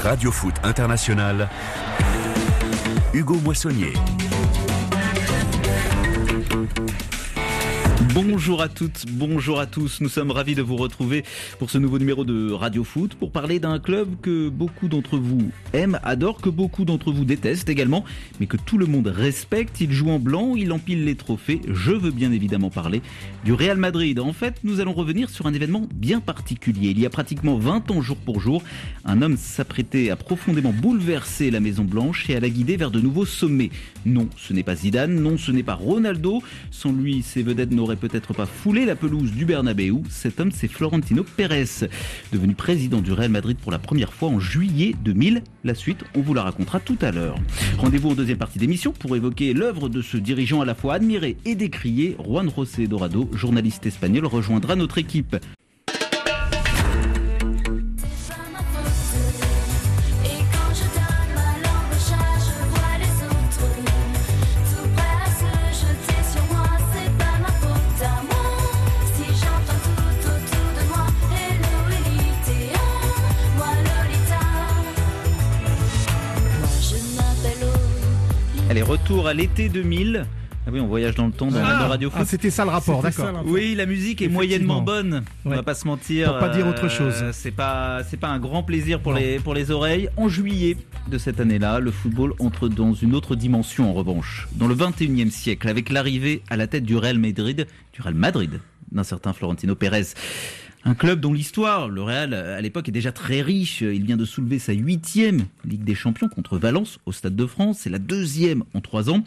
Radio Foot International, Hugo Moissonnier. Bonjour à toutes, bonjour à tous. Nous sommes ravis de vous retrouver pour ce nouveau numéro de Radio Foot pour parler d'un club que beaucoup d'entre vous aiment, adorent, que beaucoup d'entre vous détestent également, mais que tout le monde respecte. Il joue en blanc, il empile les trophées. Je veux bien évidemment parler du Real Madrid. En fait, nous allons revenir sur un événement bien particulier. Il y a pratiquement 20 ans jour pour jour, un homme s'apprêtait à profondément bouleverser la Maison Blanche et à la guider vers de nouveaux sommets. Non, ce n'est pas Zidane, non, ce n'est pas Ronaldo. Sans lui, ces vedettes n'auraient peut-être pas foulé la pelouse du Bernabéu. Cet homme, c'est Florentino Pérez, devenu président du Real Madrid pour la première fois en juillet 2000. La suite, on vous la racontera tout à l'heure. Rendez-vous en deuxième partie d'émission pour évoquer l'œuvre de ce dirigeant à la fois admiré et décrié. Juan José Dorado, journaliste espagnol, rejoindra notre équipe. Allez, retour à l'été 2000. Ah oui, on voyage dans le temps dans Radio Foot. Ah, c'était ça le rapport, d'accord. Oui, la musique est moyennement bonne. On va pas se mentir. Pour pas dire autre chose. C'est pas un grand plaisir pour les oreilles. En juillet de cette année-là, le football entre dans une autre dimension en revanche. Dans le 21e siècle, avec l'arrivée à la tête du Real Madrid, d'un certain Florentino Pérez. Un club dont l'histoire, le Real, à l'époque, est déjà très riche. Il vient de soulever sa 8e Ligue des Champions contre Valence au Stade de France. C'est la 2e en 3 ans.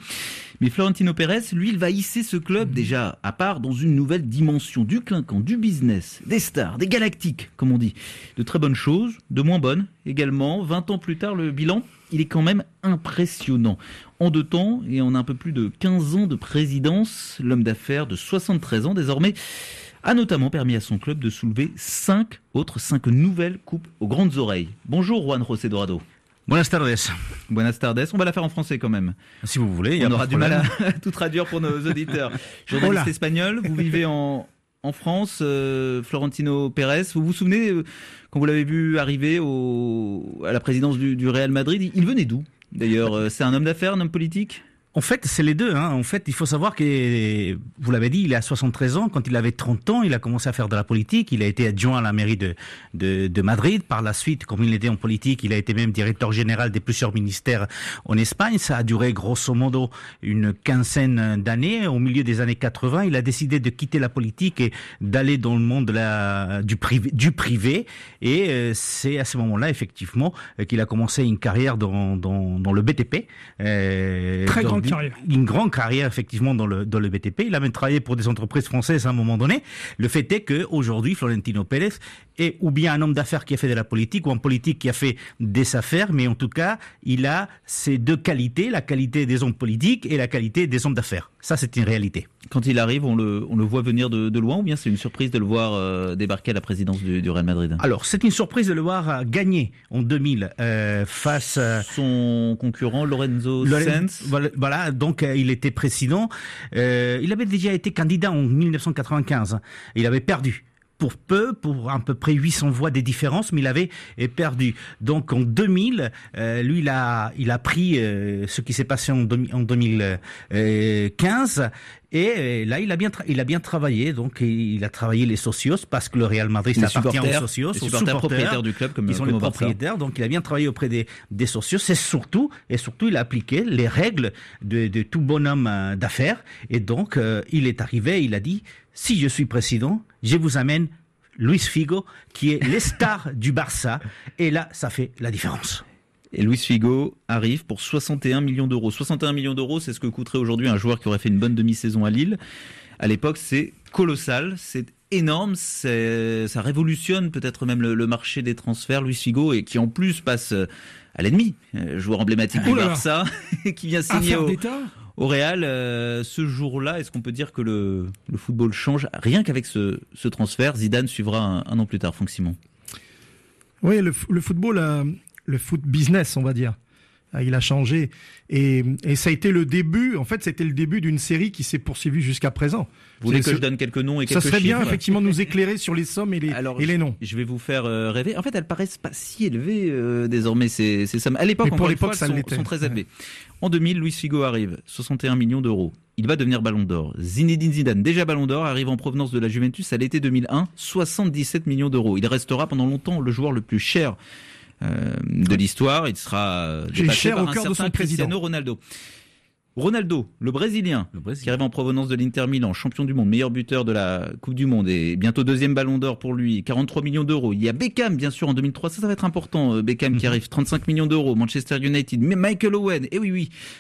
Mais Florentino Pérez, lui, il va hisser ce club déjà à part dans une nouvelle dimension. Du clinquant, du business, des stars, des galactiques, comme on dit. De très bonnes choses, de moins bonnes également. 20 ans plus tard, le bilan, il est quand même impressionnant. En 2 temps, et en un peu plus de 15 ans de présidence, l'homme d'affaires de 73 ans désormais a notamment permis à son club de soulever 5 nouvelles coupes aux grandes oreilles. Bonjour Juan José Dorado. Buenas tardes. Buenas tardes. On va la faire en français quand même. Si vous voulez. On aura du mal à tout traduire pour nos auditeurs. Journaliste espagnol, vous vivez en France, Florentino Pérez. Vous vous souvenez, quand vous l'avez vu arriver à la présidence du Real Madrid, il venait d'où d'ailleurs? C'est un homme d'affaires, un homme politique? En fait, c'est les deux. En fait, il faut savoir que, vous l'avez dit, il a 73 ans. Quand il avait 30 ans, il a commencé à faire de la politique. Il a été adjoint à la mairie de Madrid. Par la suite, comme il était en politique, il a été même directeur général de plusieurs ministères en Espagne. Ça a duré grosso modo une quinzaine d'années. Au milieu des années 80, il a décidé de quitter la politique et d'aller dans le monde du privé. Et c'est à ce moment-là, effectivement, qu'il a commencé une carrière dans le BTP. Très grande carrière. Une grande carrière, effectivement, dans le BTP. Il a même travaillé pour des entreprises françaises à un moment donné. Le fait est qu'aujourd'hui, Florentino Pérez est ou bien un homme d'affaires qui a fait de la politique ou un politique qui a fait des affaires, mais en tout cas, il a ces deux qualités, la qualité des hommes politiques et la qualité des hommes d'affaires. Ça, c'est une réalité. Quand il arrive, on le voit venir de loin ou bien c'est une surprise de le voir débarquer à la présidence du Real Madrid? Alors, c'est une surprise de le voir gagner en 2000 face à son concurrent Lorenzo Sanz. Voilà, donc il était président. Il avait déjà été candidat en 1995. Il avait perdu. Pour à peu près 800 voix des différences, mais il avait perdu. Donc en 2000, lui, il a pris ce qui s'est passé en 2015. Et là, il a bien travaillé. Donc, il a travaillé les socios parce que le Real Madrid, ça appartient aux socios, aux supporters propriétaires du club, ils sont les propriétaires. Donc, il a bien travaillé auprès des socios. Et surtout, il a appliqué les règles de tout bonhomme d'affaires. Et donc, il est arrivé, il a dit, si je suis président, je vous amène Luis Figo, qui est les stars du Barça. Et là, ça fait la différence. Et Luis Figo arrive pour 61 millions d'euros. 61 millions d'euros, c'est ce que coûterait aujourd'hui un joueur qui aurait fait une bonne demi-saison à Lille. À l'époque, c'est colossal, c'est énorme, ça révolutionne peut-être même le marché des transferts. Luis Figo, et qui en plus passe à l'ennemi, joueur emblématique du Barça, qui vient signer au Real. Ce jour-là, est-ce qu'on peut dire que le football change rien qu'avec ce transfert? Zidane suivra un an plus tard, Franck Simon. Oui, le football, le foot business, on va dire, Il a changé. Et ça a été le début, en fait, c'était le début d'une série qui s'est poursuivie jusqu'à présent. Vous voulez que je donne quelques noms et quelques chiffres? Ça serait bien, effectivement, de nous éclairer sur les sommes et les noms. Je vais vous faire rêver. En fait, elles paraissent pas si élevées désormais, ces sommes. À l'époque, pour l'époque, ça sont très élevées. En 2000, Luis Figo arrive, 61 millions d'euros. Il va devenir Ballon d'Or. Zinedine Zidane, déjà Ballon d'Or, arrive en provenance de la Juventus à l'été 2001, 77 millions d'euros. Il restera pendant longtemps le joueur le plus cher de l'histoire. Il sera dépassé par un certain Cristiano Ronaldo. Ronaldo, le Brésilien, qui arrive en provenance de l'Inter Milan, champion du monde, meilleur buteur de la Coupe du Monde et bientôt deuxième Ballon d'Or pour lui, 43 millions d'euros. Il y a Beckham, bien sûr, en 2003, ça va être important. Beckham qui arrive, 35 millions d'euros. Manchester United, mais Michael Owen,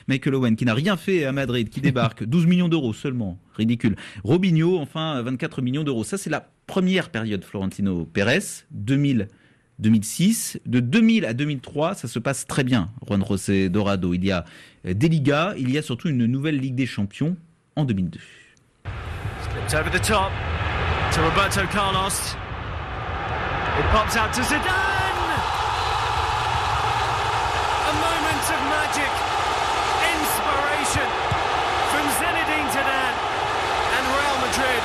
Michael Owen qui n'a rien fait à Madrid, qui débarque, 12 millions d'euros seulement, ridicule. Robinho, enfin, 24 millions d'euros. Ça, c'est la première période Florentino Pérez, 2006, de 2000 à 2003, ça se passe très bien, Juan José Dorado. Il y a des Ligas, il y a surtout une nouvelle Ligue des Champions en 2002. Slipped over the top to Roberto Carlos. It pops out to Zidane. A moment of magic, inspiration from Zinedine Zidane and Real Madrid.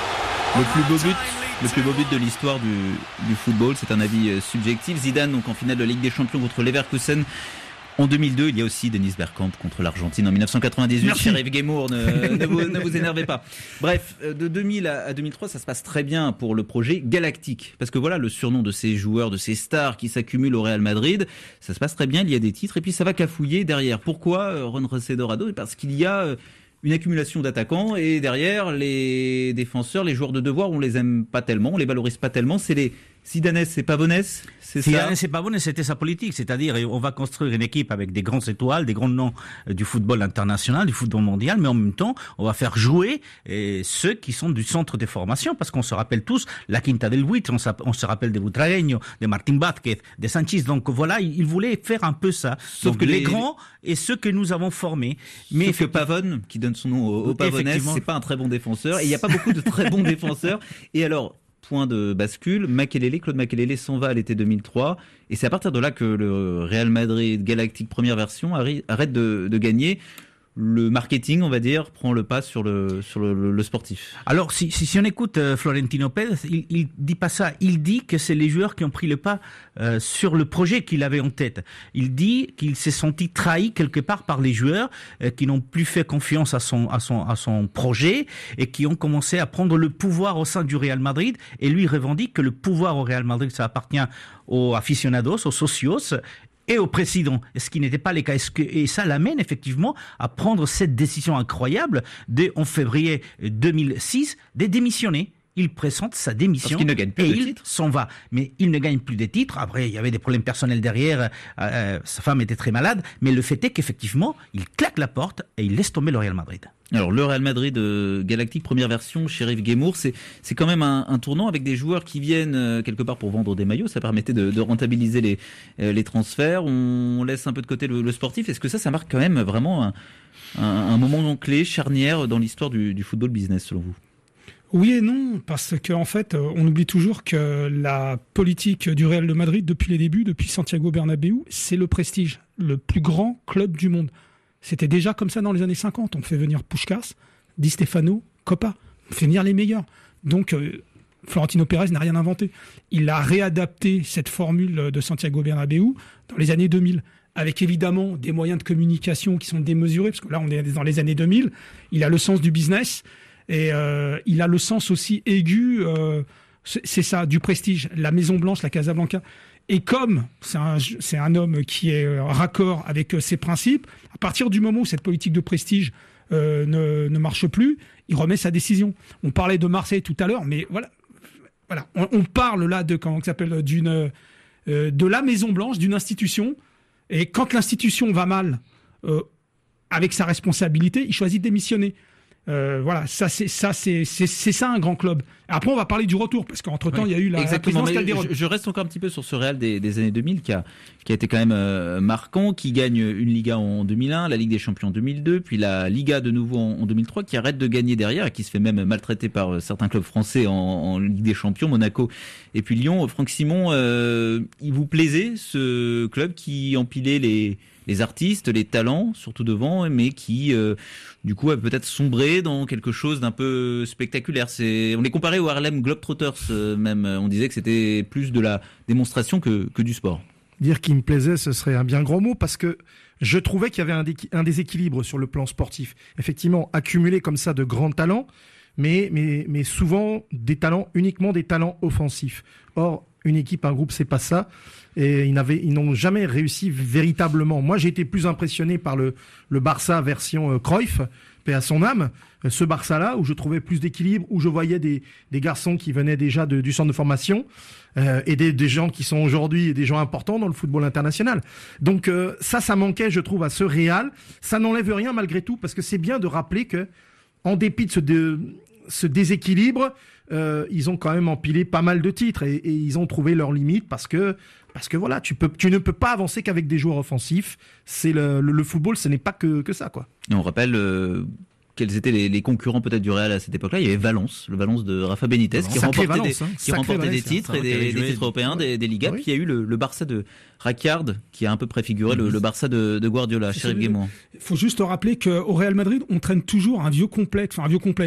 Le plus beau but de l'histoire du football, c'est un avis subjectif. Zidane, donc en finale de Ligue des Champions contre Leverkusen. En 2002, il y a aussi Dennis Bergkamp contre l'Argentine. En 1998, Sheriff Guémour, ne vous énervez pas. Bref, de 2000 à 2003, ça se passe très bien pour le projet Galactique. Parce que voilà le surnom de ces joueurs, de ces stars qui s'accumulent au Real Madrid. Ça se passe très bien, il y a des titres et puis ça va cafouiller derrière. Pourquoi Juan José Dorado? Parce qu'il y a une accumulation d'attaquants et derrière les défenseurs, les joueurs de devoir, on les aime pas tellement, on les valorise pas tellement. C'est les Zidanès et Pavonès, c'est ça? Zidanès et Pavonès, c'était sa politique, c'est-à-dire on va construire une équipe avec des grandes étoiles, des grands noms du football international, du football mondial, mais en même temps, on va faire jouer ceux qui sont du centre de formation, parce qu'on se rappelle tous la Quinta del Buitre, on se rappelle de Butragueño, de Martín Vázquez, de Sanchís. Donc voilà, il voulait faire un peu ça. Sauf donc que les grands et ceux que nous avons formés. Mais sauf que Pavone, qui donne son nom au Pavonès, c'est pas un très bon défenseur. Et il n'y a pas beaucoup de très bons défenseurs. Et alors, point de bascule, Claude Makelele s'en va à l'été 2003. Et c'est à partir de là que le Real Madrid Galactique première version arrête de gagner. Le marketing, on va dire, prend le pas sur le sportif. Alors, si on écoute Florentino Pérez, il dit pas ça. Il dit que c'est les joueurs qui ont pris le pas sur le projet qu'il avait en tête. Il dit qu'il s'est senti trahi quelque part par les joueurs qui n'ont plus fait confiance à son projet et qui ont commencé à prendre le pouvoir au sein du Real Madrid. Et lui revendique que le pouvoir au Real Madrid, ça appartient aux aficionados, aux socios et au président, ce qui n'était pas le cas. Et ça l'amène effectivement à prendre cette décision incroyable en février 2006 de démissionner. Il présente sa démission. Parce qu'il ne gagne plus de titres. Il s'en va. Mais il ne gagne plus de titres. Après, il y avait des problèmes personnels derrière. Sa femme était très malade. Mais le fait est qu'effectivement, il claque la porte et il laisse tomber le Real Madrid. Alors, le Real Madrid Galactique, première version, Sheriff Guémour, c'est quand même un tournant avec des joueurs qui viennent quelque part pour vendre des maillots. Ça permettait de rentabiliser les transferts. On laisse un peu de côté le sportif. Est-ce que ça marque quand même vraiment un moment clé, charnière dans l'histoire du football business, selon vous? Oui et non, parce qu'en fait, on oublie toujours que la politique du Real de Madrid, depuis les débuts, depuis Santiago Bernabéu, c'est le prestige, le plus grand club du monde. C'était déjà comme ça dans les années 50. On fait venir Puskás, Di Stefano, Copa. On fait venir les meilleurs. Donc, Florentino Pérez n'a rien inventé. Il a réadapté cette formule de Santiago Bernabéu dans les années 2000. Avec évidemment des moyens de communication qui sont démesurés, parce que là, on est dans les années 2000. Il a le sens du business. Et il a le sens aussi aigu, c'est ça, du prestige, la Maison Blanche, la Casablanca. Et comme c'est un homme qui est raccord avec ses principes, à partir du moment où cette politique de prestige ne marche plus, il remet sa décision. On parlait de Marseille tout à l'heure, mais voilà, on parle là de comment ça s'appelle de la Maison Blanche, d'une institution. Et quand l'institution va mal, avec sa responsabilité, il choisit de démissionner. Voilà, ça c'est ça un grand club. Après, on va parler du retour parce qu'entre-temps, il y a eu la présidence Calderón. Je reste encore un petit peu sur ce Real des années 2000 qui a été quand même marquant, qui gagne une Liga en 2001, la Ligue des Champions en 2002, puis la Liga de nouveau en 2003, qui arrête de gagner derrière et qui se fait même maltraiter par certains clubs français en Ligue des Champions, Monaco et puis Lyon. Franck Simon, il vous plaisait ce club qui empilait les les artistes, les talents, surtout devant, mais qui, du coup, a peut-être sombré dans quelque chose d'un peu spectaculaire. On les comparait aux Harlem Globetrotters, même. On disait que c'était plus de la démonstration que du sport. Dire qu'il me plaisait, ce serait un bien gros mot, parce que je trouvais qu'il y avait un déséquilibre sur le plan sportif. Effectivement, accumuler comme ça de grands talents, mais souvent uniquement des talents offensifs. Or, une équipe, un groupe, c'est pas ça. Et ils n'ont jamais réussi véritablement. Moi, j'ai été plus impressionné par le Barça version Cruyff, paix à son âme. Ce Barça-là, où je trouvais plus d'équilibre, où je voyais des garçons qui venaient déjà du centre de formation, et des gens qui sont aujourd'hui des gens importants dans le football international. Donc ça manquait, je trouve, à ce Real. Ça n'enlève rien malgré tout, parce que c'est bien de rappeler que, en dépit de ce déséquilibre, ils ont quand même empilé pas mal de titres, et ils ont trouvé leurs limites, parce que voilà, tu ne peux pas avancer qu'avec des joueurs offensifs. C'est le football, ce n'est pas que ça, quoi. Et on rappelle quels étaient les concurrents peut-être du Real à cette époque-là. Il y avait Valence, le Valence de Rafa Benitez, qui remportait des titres, et des titres européens, des Ligas. Oui. Puis il y a eu le Barça de Rijkaard, qui a un peu préfiguré le Barça de Guardiola, Chérif Guémour. Il faut juste rappeler qu'au Real Madrid, on traîne toujours un vieux complexe,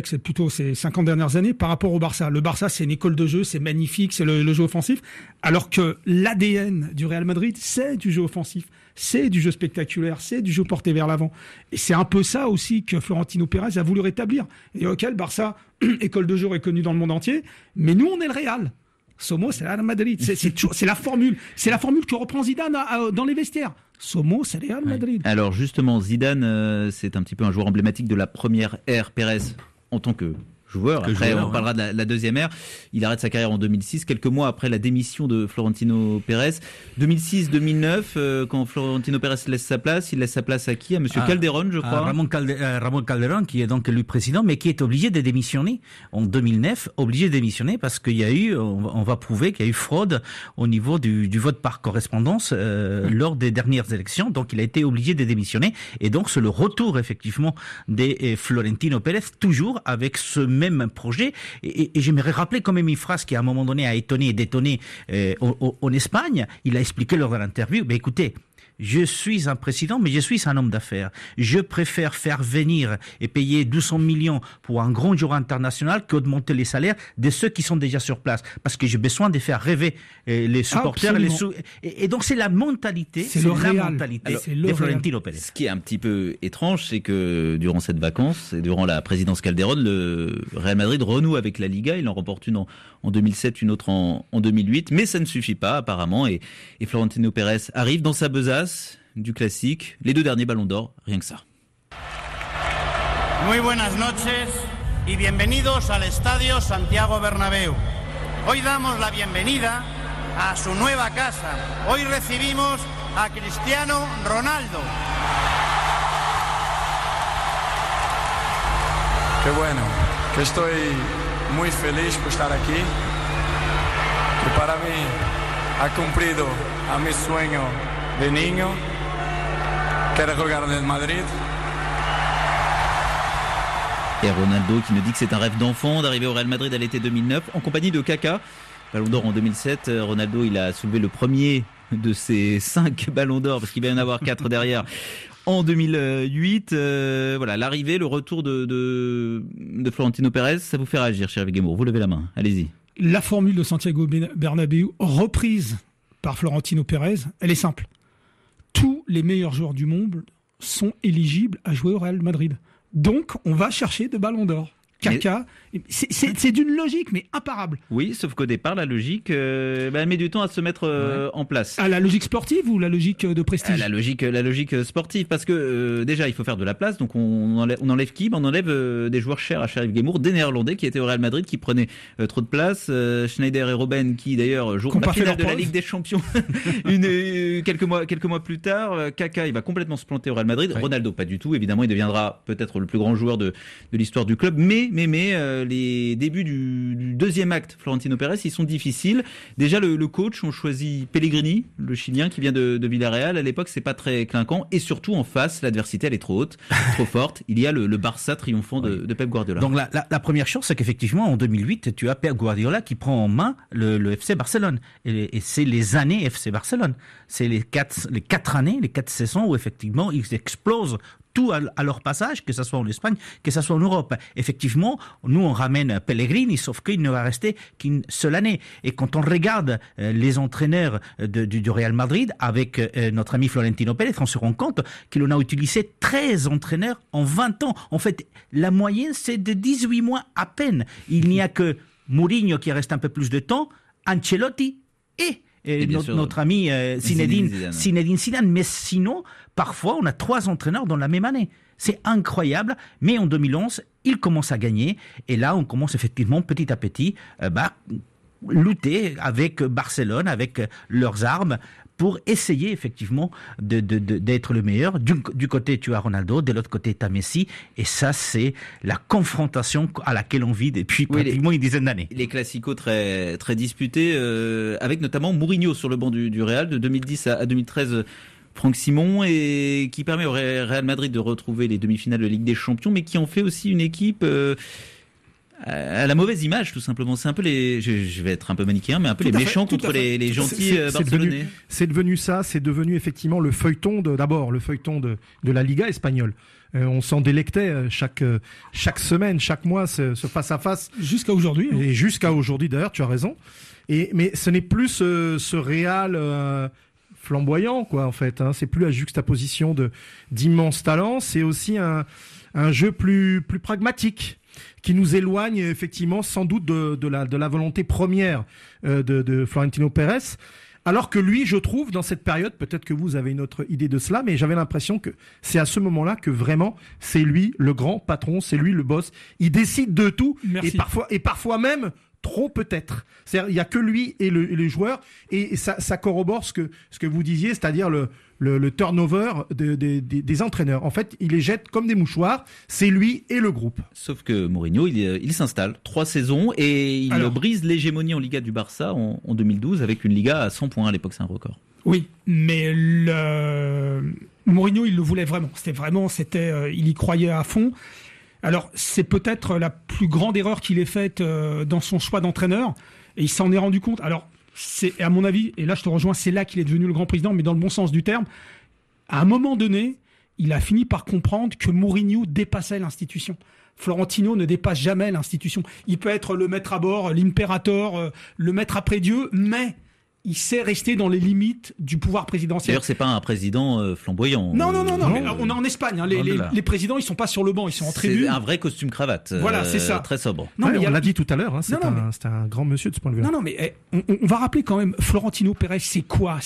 c'est plutôt ces 50 dernières années par rapport au Barça. Le Barça, c'est une école de jeu, c'est magnifique, c'est le jeu offensif, alors que l'ADN du Real Madrid, c'est du jeu offensif, c'est du jeu spectaculaire, c'est du jeu porté vers l'avant. Et c'est un peu ça aussi que Florentino Pérez a voulu rétablir. Et ok, le Barça, école de jeu reconnue dans le monde entier, mais nous, on est le Real. Somos, c'est Real Madrid. C'est la formule. C'est la formule que reprend Zidane dans les vestiaires. Somos, c'est Real Madrid. Ouais. Alors justement, Zidane, c'est un petit peu un joueur emblématique de la première ère Pérez en tant que joueur. Après, on parlera de la deuxième ère. Il arrête sa carrière en 2006, quelques mois après la démission de Florentino Pérez. 2006-2009, quand Florentino Pérez laisse sa place, il laisse sa place à qui? À Monsieur Calderón, je crois. Ramon Calderón, qui est donc le président, mais qui est obligé de démissionner en 2009, obligé de démissionner parce qu'il y a eu, on va prouver qu'il y a eu fraude au niveau du vote par correspondance lors des dernières élections. Donc, il a été obligé de démissionner. Et donc, c'est le retour, effectivement, de Florentino Pérez, toujours avec ce même projet, et j'aimerais rappeler quand même une phrase qui à un moment donné a étonné et détonné en Espagne. Il a expliqué lors de l'interview, écoutez, je suis un président, mais je suis un homme d'affaires. Je préfère faire venir et payer 200 millions pour un grand joueur international qu'augmenter les salaires de ceux qui sont déjà sur place. Parce que j'ai besoin de faire rêver les supporters. Et donc, c'est la mentalité, de Florentino Pérez. Ce qui est un petit peu étrange, c'est que durant cette vacance et durant la présidence Calderón, le Real Madrid renoue avec la Liga. Il en remporte une en 2007, une autre en 2008. Mais ça ne suffit pas, apparemment. Et Florentino Pérez arrive dans sa besace du classique, les 2 derniers ballons d'or, rien que ça. Muy buenas noches y bienvenidos al Estadio Santiago Bernabéu. Hoy damos la bienvenida a su nueva casa. Hoy recibimos a Cristiano Ronaldo. Qué bueno, que estoy muy feliz por estar aquí, que para mí ha cumplido a mi sueño de niño, que era jugar en el Madrid. Et Ronaldo qui nous dit que c'est un rêve d'enfant d'arriver au Real Madrid à l'été 2009 en compagnie de Kaka. Ballon d'or en 2007, Ronaldo il a soulevé le premier de ses 5 ballons d'or parce qu'il va y en avoir 4 derrière. En 2008, voilà, l'arrivée, le retour de Florentino Pérez, ça vous fait réagir, Chérif Guémour. Vous levez la main, allez-y. La formule de Santiago Bernabéu, reprise par Florentino Pérez, elle est simple. Tous les meilleurs joueurs du monde sont éligibles à jouer au Real Madrid. Donc, on va chercher de ballons d'or. Kaka, c'est d'une logique, mais imparable. Oui, sauf qu'au départ, la logique, elle met du temps à se mettre en place. Ah, la logique sportive ou la logique de prestige? La logique sportive, parce que déjà, il faut faire de la place, donc on enlève qui? On enlève des joueurs chers à Chérif Guémour, des Néerlandais qui étaient au Real Madrid, qui prenaient trop de place. Schneider et Robben, qui d'ailleurs joueront la finale de la Ligue des Champions quelques mois plus tard. Kaka, il va complètement se planter au Real Madrid. Ouais. Ronaldo, pas du tout. Évidemment, il deviendra peut-être le plus grand joueur de l'histoire du club, mais les débuts du deuxième acte, Florentino Pérez, ils sont difficiles. Déjà, le coach, on choisit Pellegrini, le Chilien qui vient de Villarreal. À l'époque, c'est pas très clinquant. Et surtout, en face, l'adversité, elle est trop haute, trop forte. Il y a le Barça triomphant de Pep Guardiola. Donc la première chose, c'est qu'effectivement, en 2008, tu as Pep Guardiola qui prend en main le FC Barcelone. Et c'est les années FC Barcelone. C'est les quatre années, les 4 saisons où effectivement, ils explosent tout à leur passage, que ce soit en Espagne, que ce soit en Europe. Effectivement, nous on ramène Pellegrini, sauf qu'il ne va rester qu'une seule année. Et quand on regarde les entraîneurs du Real Madrid avec notre ami Florentino Pérez, on se rend compte qu'il en a utilisé 13 entraîneurs en 20 ans. En fait, la moyenne c'est de 18 mois à peine. Il n'y a que Mourinho qui reste un peu plus de temps, Ancelotti et notre ami Zinedine Zidane. Mais sinon, parfois, on a 3 entraîneurs dans la même année. C'est incroyable. Mais en 2011, il commence à gagner. Et là, on commence effectivement, petit à petit, lutter avec Barcelone, avec leurs armes, pour essayer effectivement d'être le meilleur. Du côté, tu as Ronaldo, de l'autre côté, tu as Messi. Et ça, c'est la confrontation à laquelle on vit depuis pratiquement une dizaine d'années. Les classicos très, très disputés, avec notamment Mourinho sur le banc du Real de 2010 à 2013. Franck Simon, et qui permet au Real Madrid de retrouver les demi-finales de Ligue des Champions, mais qui en fait aussi une équipe à la mauvaise image, tout simplement. C'est un peu je vais être un peu manichéen, mais un peu les méchants contre les gentils barcelonais. C'est devenu effectivement le feuilleton de la Liga espagnole. On s'en délectait chaque semaine, chaque mois, ce face-à-face. Jusqu'à aujourd'hui. Et jusqu'à aujourd'hui, d'ailleurs, tu as raison. Mais ce n'est plus ce Real flamboyant, quoi, en fait. C'est plus la juxtaposition d'immenses talents. C'est aussi un jeu plus pragmatique, qui nous éloigne effectivement sans doute de la volonté première de Florentino Pérez. Alors que lui, je trouve, dans cette période, peut-être que vous avez une autre idée de cela, mais j'avais l'impression que c'est à ce moment-là que vraiment, c'est lui le grand patron, c'est lui le boss. Il décide de tout. Merci. Et parfois même trop, peut-être. C'est-à-dire, il y a que lui et les joueurs, et ça corrobore ce que vous disiez, c'est-à-dire le turnover des entraîneurs. En fait, il les jette comme des mouchoirs. C'est lui et le groupe. Sauf que Mourinho, il s'installe 3 saisons et il brise l'hégémonie en Liga du Barça en 2012 avec une Liga à 100 points. À l'époque, c'est un record. Oui, mais Mourinho, il le voulait vraiment. Il y croyait à fond. Alors, c'est peut-être la plus grande erreur qu'il ait faite dans son choix d'entraîneur, et il s'en est rendu compte. Alors, c'est, à mon avis, et là je te rejoins, c'est là qu'il est devenu le grand président, mais dans le bon sens du terme. À un moment donné, il a fini par comprendre que Mourinho dépassait l'institution. Florentino ne dépasse jamais l'institution. Il peut être le maître à bord, l'impérator, le maître après Dieu, mais il sait rester dans les limites du pouvoir présidentiel. D'ailleurs, c'est pas un président flamboyant. Non. Mais on est en Espagne. Les présidents, ils sont pas sur le banc, ils sont en tribune. C'est un vrai costume cravate. Voilà, c'est ça. Très sobre. On l'a dit tout à l'heure. C'est un grand monsieur de ce point de vue. Non, mais on va rappeler quand même. Florentino Pérez, c'est quoi ?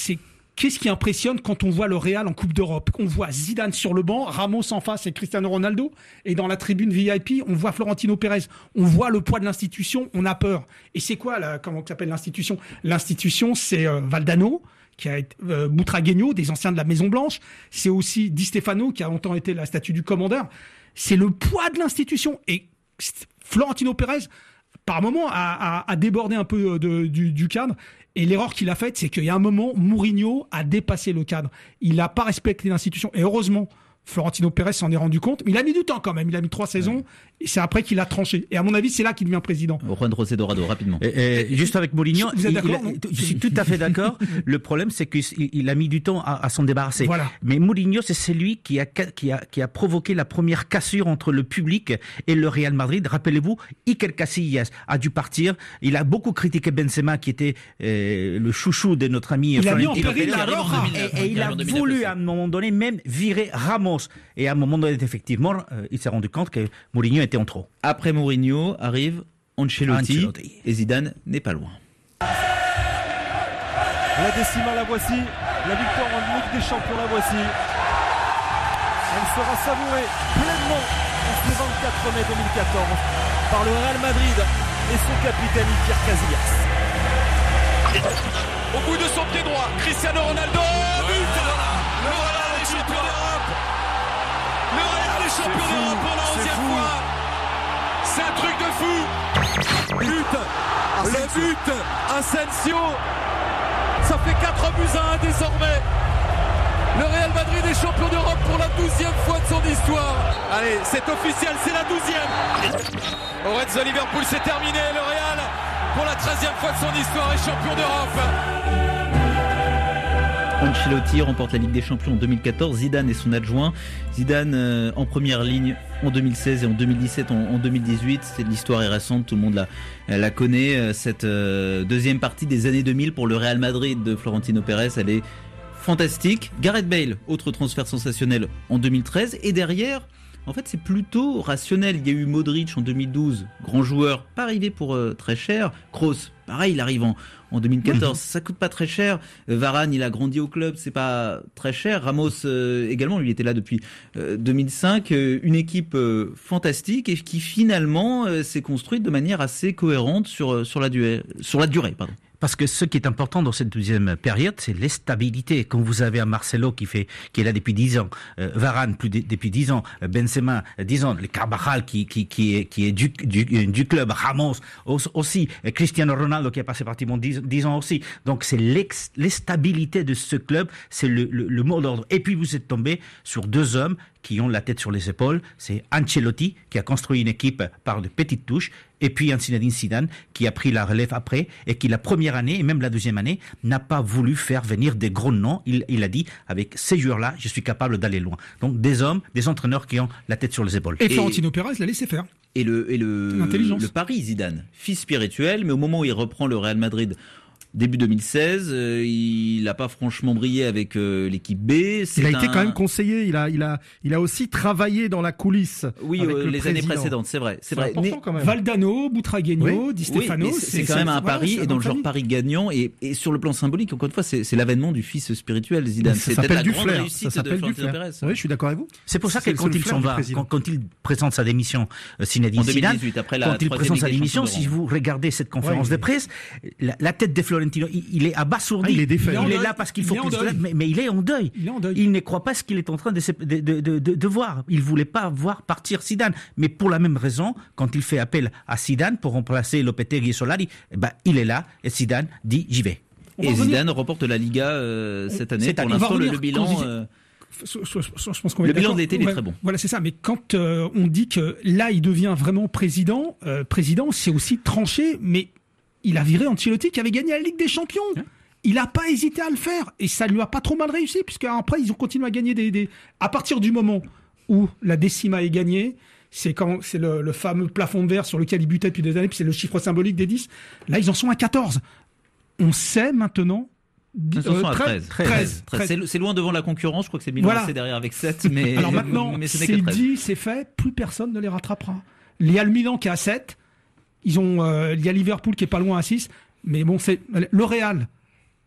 Qu'est-ce qui impressionne quand on voit le Real en Coupe d'Europe ? On voit Zidane sur le banc, Ramos en face et Cristiano Ronaldo. Et dans la tribune VIP, on voit Florentino Pérez. On voit le poids de l'institution, on a peur. Et c'est quoi, comment s'appelle l'institution ? L'institution, c'est Valdano, qui a été Butragueño, des anciens de la Maison Blanche. C'est aussi Di Stefano, qui a longtemps été la statue du commandeur. C'est le poids de l'institution. Et Florentino Pérez, par moment, a débordé un peu du cadre. Et l'erreur qu'il a faite, c'est qu'il y a un moment, Mourinho a dépassé le cadre. Il n'a pas respecté l'institution. Et heureusement, Florentino Pérez s'en est rendu compte. Mais il a mis du temps quand même. Il a mis 3 saisons. Et c'est après qu'il a tranché. Et à mon avis, c'est là qu'il devient président. Juan José Dorado, rapidement. Juste avec Mourinho, vous êtes d'accord, je suis tout à fait d'accord. Le problème, c'est qu'il a mis du temps à s'en débarrasser. Voilà. Mais Mourinho, c'est celui qui a provoqué la première cassure entre le public et le Real Madrid. Rappelez-vous, Iker Casillas a dû partir. Il a beaucoup critiqué Benzema, qui était le chouchou de notre ami Florentino Pérez. Et il a voulu, à un moment donné, même virer Ramos. Et à un moment donné, effectivement, il s'est rendu compte que Mourinho était en trop. Après Mourinho arrive Ancelotti. Et Zidane n'est pas loin. La décimale, la voici. La victoire en Ligue des Champions, la voici. Elle sera savourée pleinement en ce 24 mai 2014 par le Real Madrid et son capitaine Iker Casillas. Au bout de son pied droit, Cristiano Ronaldo. Le Real est champion d'Europe. Le Real est champion d'Europe pour la 11e fois. C'est un fou. Le but, Asensio. Ça fait 4-1 désormais. Le Real Madrid est champion d'Europe pour la 12e fois de son histoire. Allez, c'est officiel, c'est la 12e. Au Reds de Liverpool, c'est terminé. Le Real, pour la 13e fois de son histoire, est champion d'Europe. Ancelotti remporte la Ligue des Champions en 2014, Zidane et son adjoint. Zidane en première ligne en 2016 et en 2017, en 2018. L'histoire est récente, tout le monde la connaît. Cette deuxième partie des années 2000 pour le Real Madrid de Florentino Pérez, elle est fantastique. Gareth Bale, autre transfert sensationnel en 2013. Et derrière, en fait, c'est plutôt rationnel. Il y a eu Modric en 2012, grand joueur, pas arrivé pour très cher. Kroos, pareil, il arrive en 2014, ça coûte pas très cher. Varane, il a grandi au club, c'est pas très cher. Ramos également, lui était là depuis 2005. Une équipe fantastique et qui finalement s'est construite de manière assez cohérente sur la durée. Parce que ce qui est important dans cette deuxième période, c'est la stabilité. Quand vous avez un Marcelo qui est là depuis 10 ans, Varane depuis 10 ans, Benzema 10 ans, le Carvajal qui est du club, Ramos aussi, Cristiano Ronaldo qui a passé pratiquement 10 ans aussi. Donc c'est l'instabilité de ce club, c'est le mot d'ordre. Et puis vous êtes tombé sur deux hommes qui ont la tête sur les épaules. C'est Ancelotti qui a construit une équipe par de petites touches, et puis Zinedine Zidane qui a pris la relève après et qui la première année et même la deuxième année n'a pas voulu faire venir des gros noms. Il a dit, avec ces joueurs-là, je suis capable d'aller loin. Donc des hommes, des entraîneurs qui ont la tête sur les épaules. Et Florentino Pérez l'a laissé faire. Et le pari Zidane, fils spirituel, mais au moment où il reprend le Real Madrid début 2016, il n'a pas franchement brillé avec l'équipe B. Il a été quand même conseillé. Il a aussi travaillé dans la coulisse. Oui, les années précédentes, c'est vrai. Mais Valdano, Butragueño, Di Stefano, c'est quand même un pari et dans le genre pari gagnant et sur le plan symbolique. Encore une fois, c'est l'avènement du fils spirituel Zidane. C'est peut-être la grande réussite de Florentino Pérez. Oui, je suis d'accord avec vous. C'est pour ça que quand il s'en va, quand il présente sa démission, Zinedine Zidane, quand il présente sa démission, si vous regardez cette conférence de presse, la tête de Florentino, il est abasourdi. Il est défait. Il est là parce qu'il faut qu'il se lève, mais il est en deuil. Il ne croit pas ce qu'il est en train de voir. Il voulait pas voir partir Zidane. Mais pour la même raison, quand il fait appel à Zidane pour remplacer Lopetegui et Solari, il est là et Zidane dit j'y vais. Et Zidane remporte la Liga cette année. Pour l'instant, le bilan. Je pense qu'on le bilan de l'été est très bon. Voilà, c'est ça. Mais quand on dit que là, il devient vraiment président, c'est aussi tranché, mais il a viré Ancelotti qui avait gagné la Ligue des Champions. Il n'a pas hésité à le faire. Et ça ne lui a pas trop mal réussi, puisqu'après, ils ont continué à gagner à partir du moment où la décima est gagnée, c'est le fameux plafond de verre sur lequel ils butaient depuis des années, puis c'est le chiffre symbolique des 10. Là, ils en sont à 14. On sait maintenant... 13. C'est loin devant la concurrence. Je crois que c'est Milan AC derrière avec 7. Mais, alors maintenant, c'est dit, c'est fait. Plus personne ne les rattrapera. Il y a le Milan qui est à 7. Il y a Liverpool qui est pas loin à 6. Mais bon, c'est le Real.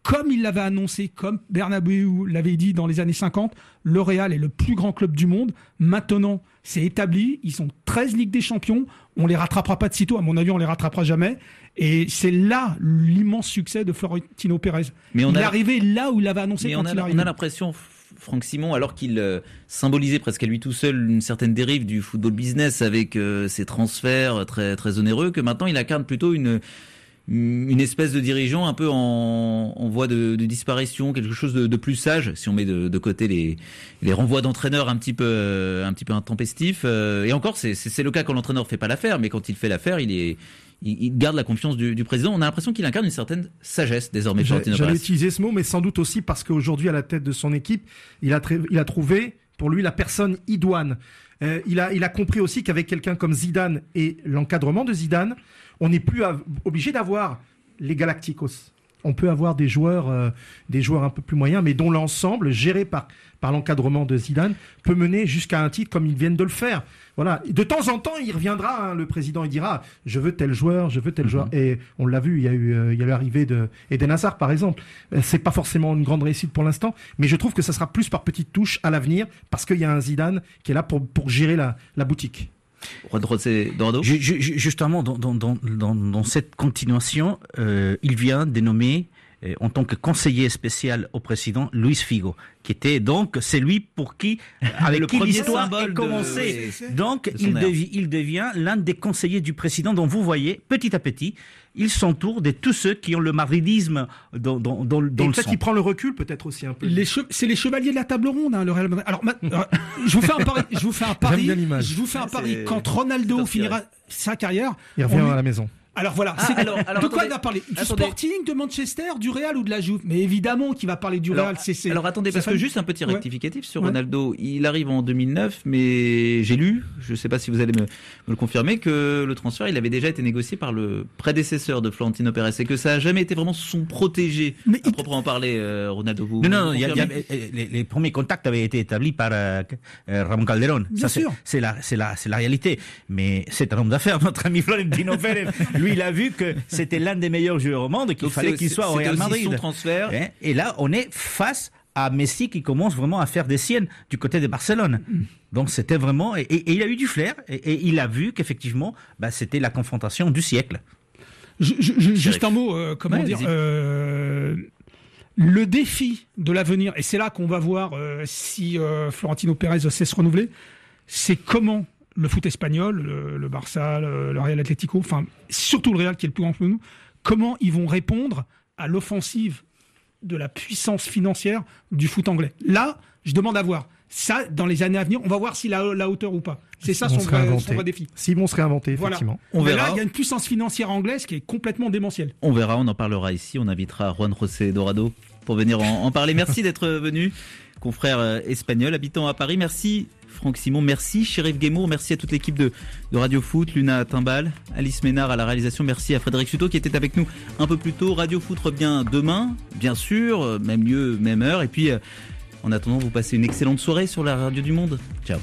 Comme il l'avait annoncé, comme Bernabéu l'avait dit dans les années 50, le Real est le plus grand club du monde. Maintenant, c'est établi. Ils ont 13 Ligues des Champions. On les rattrapera pas de sitôt. À mon avis, on les rattrapera jamais. Et c'est là l'immense succès de Florentino Pérez. Il est arrivé là où il l'avait annoncé quand il est arrivé. On a l'impression, Franck Simon, alors qu'il symbolisait presque à lui tout seul une certaine dérive du football business avec ses transferts très, très onéreux, que maintenant il incarne plutôt une espèce de dirigeant un peu en voie de disparition, quelque chose de plus sage, si on met de côté les renvois d'entraîneurs un petit peu intempestifs. Et encore, c'est le cas quand l'entraîneur fait pas l'affaire, mais quand il fait l'affaire, il garde la confiance du président. On a l'impression qu'il incarne une certaine sagesse désormais. J'allais utiliser ce mot, mais sans doute aussi parce qu'aujourd'hui, à la tête de son équipe, il a trouvé pour lui la personne idoine. Il a compris aussi qu'avec quelqu'un comme Zidane et l'encadrement de Zidane, on n'est plus obligé d'avoir les Galacticos. On peut avoir des joueurs un peu plus moyens, mais dont l'ensemble, géré par l'encadrement de Zidane, peut mener jusqu'à un titre comme ils viennent de le faire. Voilà. De temps en temps, il reviendra, le président, il dira « je veux tel joueur ». Et on l'a vu, il y a eu l'arrivée d'Eden Hazard, par exemple. C'est pas forcément une grande réussite pour l'instant, mais je trouve que ça sera plus par petites touches à l'avenir, parce qu'il y a un Zidane qui est là pour gérer la boutique. Justement, dans cette continuation, il vient de nommer en tant que conseiller spécial au président Luis Figo, qui était donc c'est lui pour qui avec qui l'histoire a commencé. Donc il devient l'un des conseillers du président. dont vous voyez petit à petit il s'entoure de tous ceux qui ont le madridisme dans le sang. Peut-être qu'il prend le recul, peut-être aussi un peu. C'est les chevaliers de la table ronde, hein, le Real Madrid. Alors, je vous fais un pari. Je vous fais un pari. Quand Ronaldo finira sa carrière, il revient à la maison. Alors voilà, de quoi il va parler? Du Sporting, de Manchester, du Real ou de la Juve? Mais évidemment qu'il va parler du Real. Alors attendez, parce que juste un petit rectificatif sur Ronaldo. Il arrive en 2009, mais j'ai lu, je ne sais pas si vous allez me le confirmer, que le transfert il avait déjà été négocié par le prédécesseur de Florentino Pérez et que ça n'a jamais été vraiment son protégé, à proprement parler, Ronaldo. Non, les premiers contacts avaient été établis par Ramon Calderón. Bien sûr. C'est la réalité. Mais c'est un homme d'affaires, notre ami Florentino Pérez. Lui, il a vu que c'était l'un des meilleurs joueurs au monde et qu'il fallait qu'il soit au Real Madrid. Son transfert. Et là, on est face à Messi qui commence vraiment à faire des siennes du côté de Barcelone. Donc c'était vraiment... Et il a eu du flair et il a vu qu'effectivement, c'était la confrontation du siècle. Juste un mot, comment dire... le défi de l'avenir, et c'est là qu'on va voir si Florentino Pérez sait se renouveler, c'est comment... le foot espagnol, le Barça, le Real Atlético, enfin surtout le Real qui est le plus grand que nous, comment ils vont répondre à l'offensive de la puissance financière du foot anglais. Là, je demande à voir. Ça, dans les années à venir, on va voir s'il a la hauteur ou pas. C'est ça son vrai défi. S'ils vont se réinventer, effectivement. On verra. Là, il y a une puissance financière anglaise qui est complètement démentielle. On verra, on en parlera ici. On invitera Juan José Dorado pour venir en parler. Merci d'être venu, confrère espagnol, habitant à Paris. Merci Franck Simon, merci Chérif Guémour, merci à toute l'équipe de Radio Foot, Luna Timbal, Alice Ménard à la réalisation, merci à Frédéric Suto qui était avec nous un peu plus tôt. Radio Foot revient demain, bien sûr, même lieu, même heure. Et puis, en attendant, vous passez une excellente soirée sur la radio du Monde. Ciao.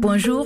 Bonjour,